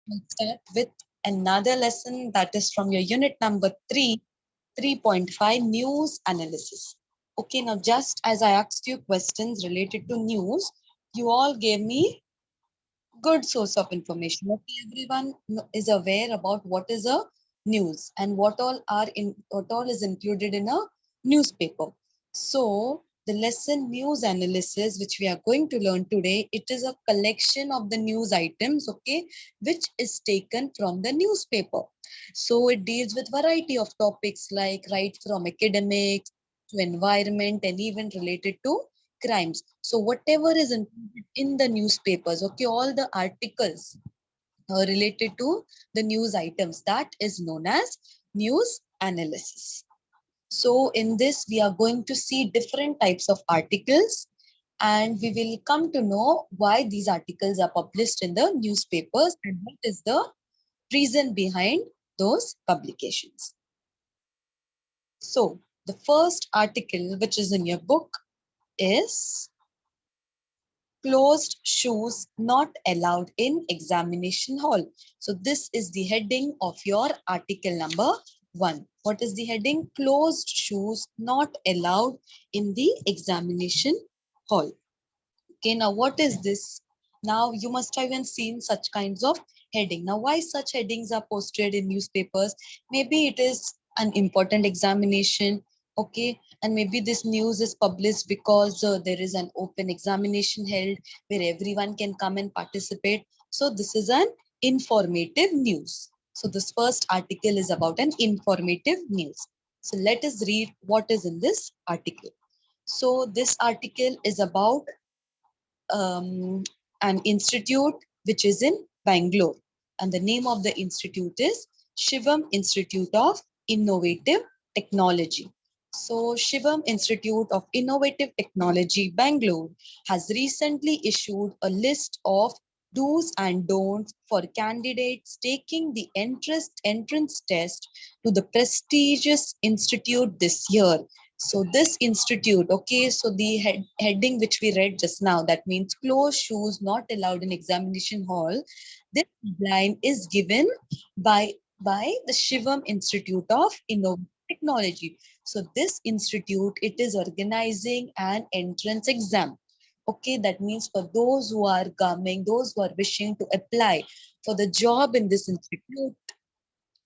Let's start with another lesson that is from your unit number 3, 3.5 news analysis. Okay, now just as I asked you questions related to news, you all gave me good source of information. Okay, everyone is aware about what is a news and what all is included in a newspaper. So the lesson news analysis, which we are going to learn today, it is a collection of the news items, okay, which is taken from the newspaper. So it deals with variety of topics like right from academics to environment and even related to crimes. So whatever is included in the newspapers, okay, all the articles related to the news items, that is known as news analysis. So in this, we are going to see different types of articles and we will come to know why these articles are published in the newspapers and what is the reason behind those publications. So the first article which is in your book is closed shoes not allowed in examination hall. So this is the heading of your article number 1. What is the heading? Closed shoes not allowed in the examination hall. Okay, now what is this? Now you must have even seen such kinds of heading. Now why such headings are posted in newspapers? Maybe it is an important examination, okay, and maybe this news is published because there is an open examination held where everyone can come and participate. So this is an informative news. So this first article is about an informative news. So let us read what is in this article. So this article is about an institute which is in Bangalore. And the name of the institute is Shivam Institute of Innovative Technology. So, Shivam Institute of Innovative Technology, Bangalore, has recently issued a list of do's and don'ts for candidates taking the entrance test to the prestigious institute this year. So this institute, okay, so the heading which we read just now, that means closed shoes not allowed in examination hall. This line is given by the Shivam Institute of Innovative Technology. So this institute, it is organizing an entrance exam. Okay, that means for those who are coming, those who are wishing to apply for the job in this institute,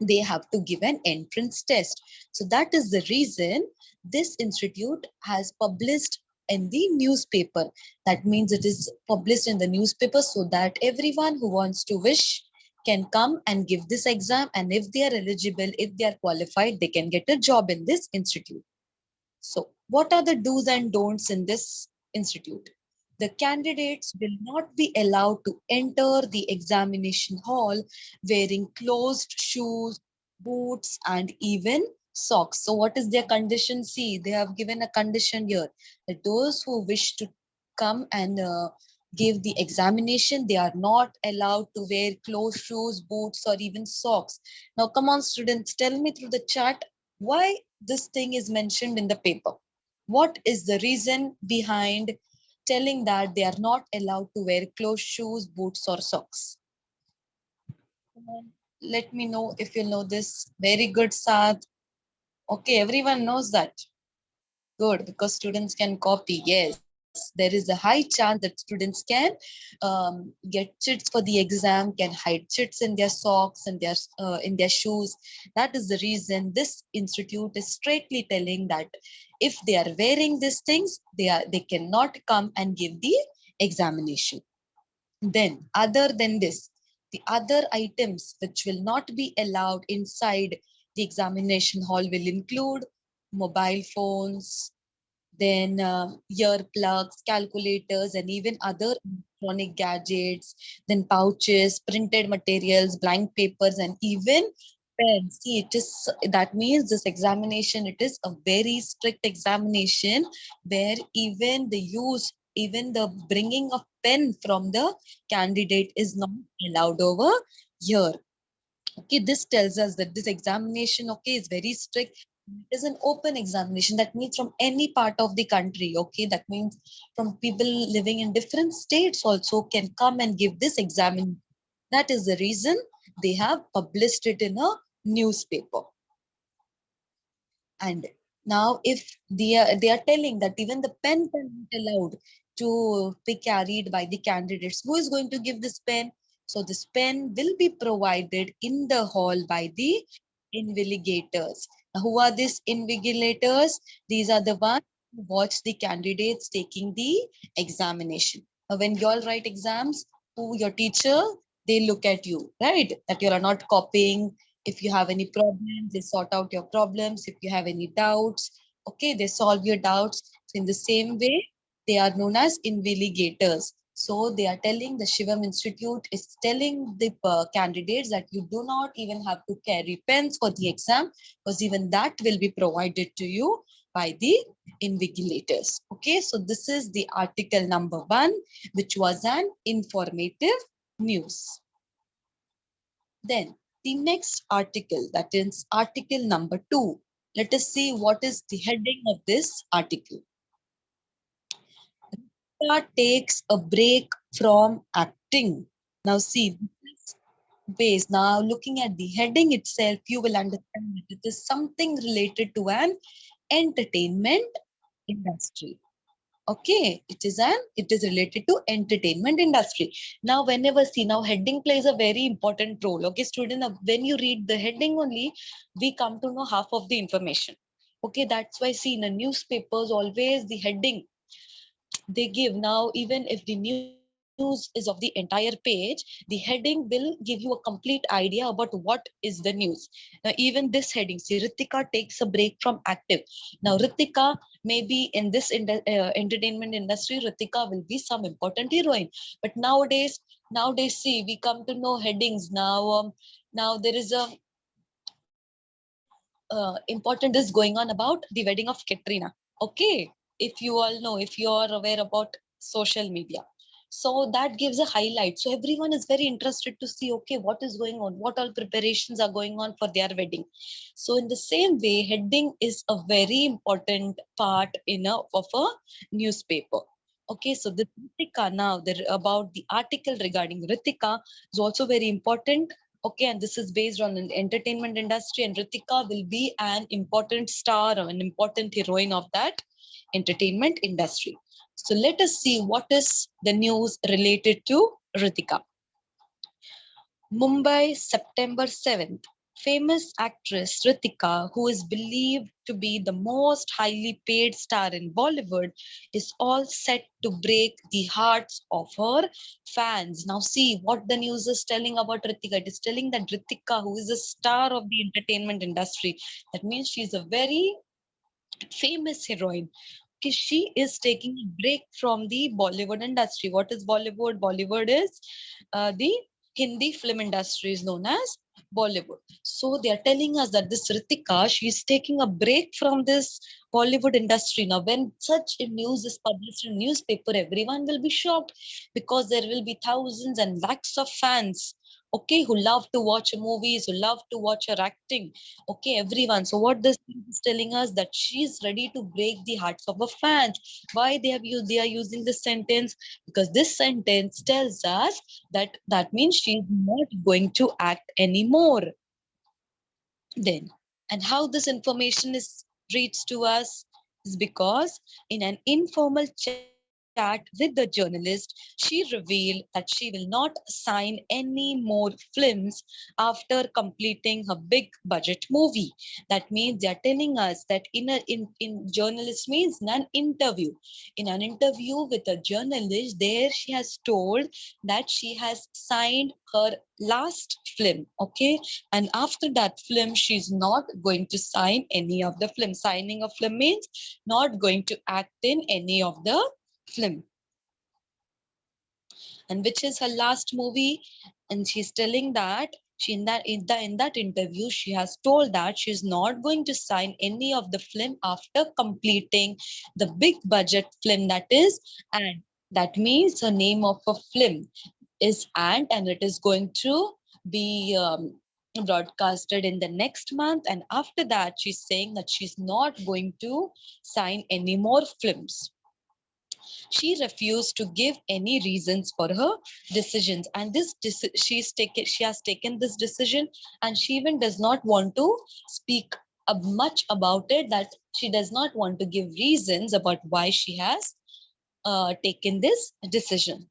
they have to give an entrance test. So that is the reason this institute has published in the newspaper. That means it is published in the newspaper so that everyone who wants to wish can come and give this exam, and if they are eligible, if they are qualified, they can get a job in this institute. So, what are the do's and don'ts in this institute? The candidates will not be allowed to enter the examination hall wearing closed shoes, boots, and even socks. So, what is their condition? See, they have given a condition here that those who wish to come and give the examination, they are not allowed to wear closed shoes, boots, or even socks. Now, come on, students, tell me through the chat why this thing is mentioned in the paper. What is the reason behind telling that they are not allowed to wear closed shoes, boots, or socks? Let me know if you know this. Very good, Saad. Okay, everyone knows that. Good, because students can copy. Yes, there is a high chance that students can get chits for the exam, can hide chits in their socks and in their shoes. That is the reason this institute is straightly telling that if they are wearing these things, they cannot come and give the examination. Then, other than this, the other items which will not be allowed inside the examination hall will include mobile phones, then earplugs, calculators, and even other electronic gadgets, then pouches, printed materials, blank papers, and even pens. See, it is that means this examination, it is a very strict examination where even the bringing of pen from the candidate is not allowed over here. Okay, this tells us that this examination, okay, is very strict. It is an open examination. That means from any part of the country, okay, that means from people living in different states also can come and give this examination. That is the reason they have published it in a newspaper. And now if they are telling that even the pen can be allowed to be carried by the candidates, who is going to give this pen? So this pen will be provided in the hall by the invigilators. Now, who are these invigilators? These are the ones who watch the candidates taking the examination. Now, when you all write exams, who your teacher, they look at you, right? That you are not copying. If you have any problems, they sort out your problems. If you have any doubts, okay, they solve your doubts. So in the same way, they are known as invigilators. So they are telling, the Shivam Institute is telling the candidates that you do not even have to carry pens for the exam, because even that will be provided to you by the invigilators. Okay, so this is the article number 1, which was an informative news. Then the next article, that is article number 2. Let us see what is the heading of this article. Ritika takes a break from acting. Now see, this base. Now looking at the heading itself, you will understand that it is something related to an entertainment industry. Okay, it is related to entertainment industry. Now whenever, see, now heading plays a very important role. Okay, student, when you read the heading only, we come to know half of the information. Okay, that's why, see, in the newspapers always the heading they give. Now even if the news is of the entire page, the heading will give you a complete idea about what is the news. Now even this heading, see, Ritika takes a break from active. Now Ritika, maybe in this entertainment industry, Ritika will be some important heroine. But nowadays, see, we come to know headings now. Now there is a important is going on about the wedding of Katrina. Okay, if you all know, if you are aware about social media, so that gives a highlight. So everyone is very interested to see, okay, what is going on, what all preparations are going on for their wedding. So in the same way, heading is a very important part of a newspaper. Okay, so the Ritika, now about the article regarding Ritika is also very important. Okay, and this is based on an entertainment industry, and Ritika will be an important star or an important heroine of that entertainment industry. So let us see what is the news related to Ritika. Mumbai, September 7th. Famous actress Ritika, who is believed to be the most highly paid star in Bollywood, is all set to break the hearts of her fans. Now, see what the news is telling about Ritika. It is telling that Ritika, who is a star of the entertainment industry, that means she is a very famous heroine. Okay, she is taking a break from the Bollywood industry. What is Bollywood? Bollywood is the Hindi film industry is known as Bollywood. So they are telling us that this Ritika, she is taking a break from this Bollywood industry. Now, when such a news is published in newspaper, everyone will be shocked, because there will be thousands and lakhs of fans, okay, who love to watch movies, who love to watch her acting. Okay, everyone. So what this is telling us, that she's ready to break the hearts of her fans. Why they are using this sentence? Because this sentence tells us that that means she's not going to act anymore. Then, and how this information is reached to us is because in an informal chat with the journalist, she revealed that she will not sign any more films after completing her big budget movie. That means they are telling us that in journalist means in an interview with a journalist, there she has told that she has signed her last film. Okay, and after that film, she's not going to sign any of the film. Signing a film means not going to act in any of the film. And which is her last movie? And she's telling that in that interview, she has told that she's not going to sign any of the film after completing the big budget film, that is, and that means the name of a film is Ant, and it is going to be broadcasted in the next month. And after that, she's saying that she's not going to sign any more films. She refused to give any reasons for her decisions, and she has taken this decision, and she even does not want to speak much about it, that she does not want to give reasons about why she has taken this decision.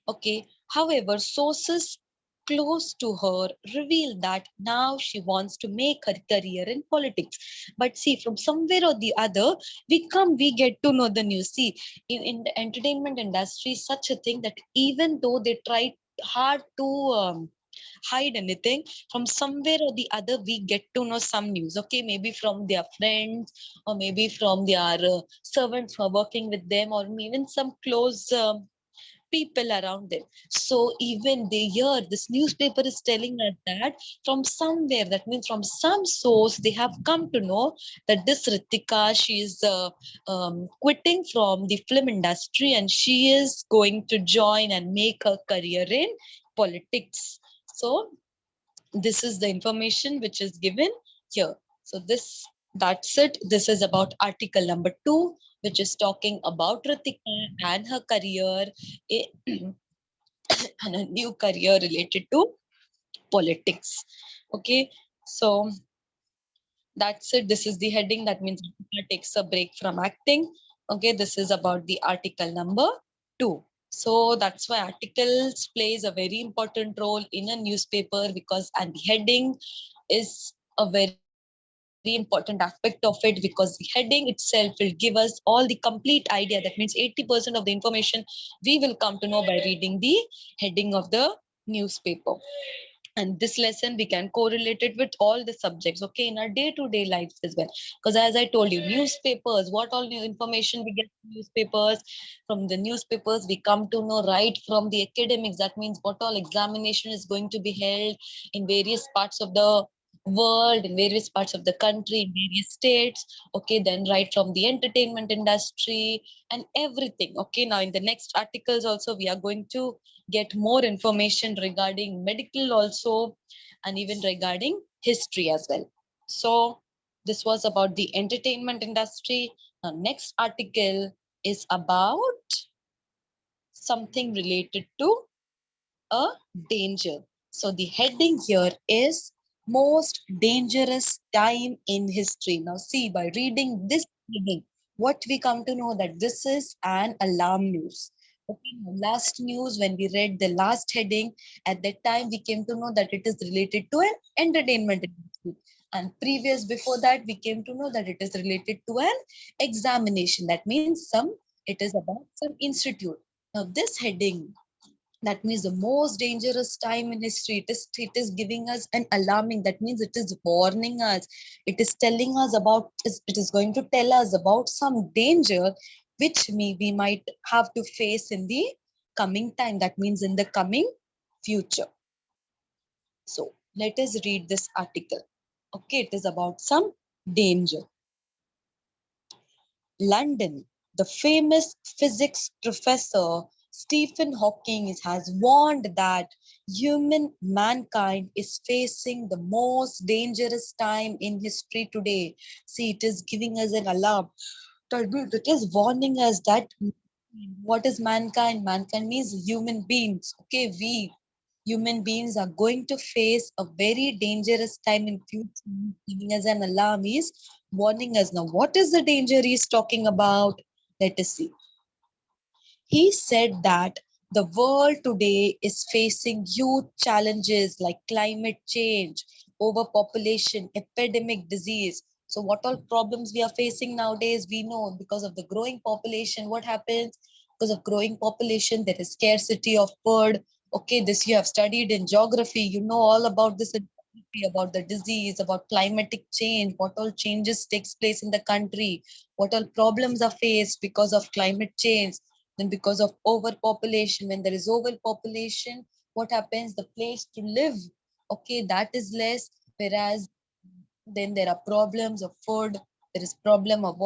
Okay. However, sources close to her reveal that now she wants to make her career in politics. But see, from somewhere or the other, we get to know the news. See, in the entertainment industry, such a thing that even though they try hard to hide anything, from somewhere or the other we get to know some news. Okay, maybe from their friends, or maybe from their servants who are working with them, or even some close people around them. So even they hear this newspaper is telling us that from somewhere, that means from some source, they have come to know that this Ritika, she is quitting from the film industry, and she is going to join and make her career in politics. So this is the information which is given here. So that's it. This is about article number 2, which is talking about Ritika and her career and a new career related to politics. Okay, so that's it. This is the heading. That means Ritika takes a break from acting. Okay, this is about the article number 2. So that's why articles plays a very important role in a newspaper, because and the heading is a very important aspect of it, because the heading itself will give us all the complete idea. That means 80% of the information we will come to know by reading the heading of the newspaper. And this lesson we can correlate it with all the subjects, okay, in our day-to-day lives as well. Because as I told you, newspapers, what all new information we get from newspapers, from the newspapers we come to know right from the academics. That means what all examination is going to be held in various parts of the world, in various parts of the country, in various states. Okay, then right from the entertainment industry and everything. Okay, now in the next articles also we are going to get more information regarding medical also, and even regarding history as well. So this was about the entertainment industry. Now next article is about something related to a danger. So the heading here is most dangerous time in history. Now see, by reading this heading, what we come to know that this is an alarm news. Okay, now last news, when we read the last heading, at that time we came to know that it is related to an entertainment industry. And previous before that, we came to know that it is related to an examination. That means it is about some institute. Now this heading, that means the most dangerous time in history, it is giving us an alarming, that means it is warning us, it is telling us about, it is going to tell us about some danger which we might have to face in the coming time, that means in the coming future. So let us read this article. Okay, it is about some danger. London, the famous physics professor Stephen Hawking has warned that mankind is facing the most dangerous time in history today. See, it is giving us an alarm. It is warning us that what is mankind? Mankind means human beings. Okay, we human beings are going to face a very dangerous time in future, giving us an alarm, is warning us. Now what is the danger he's talking about? Let us see. He said that the world today is facing huge challenges like climate change, overpopulation, epidemic disease. So what all problems we are facing nowadays, we know, because of the growing population, what happens? Because of growing population, there is scarcity of food. Okay, this you have studied in geography, you know all about this in geography, about the disease, about climatic change, what all changes takes place in the country, what all problems are faced because of climate change. Then because of overpopulation, when there is overpopulation, what happens? The place to live, okay, that is less. Whereas then there are problems of food, there is problem of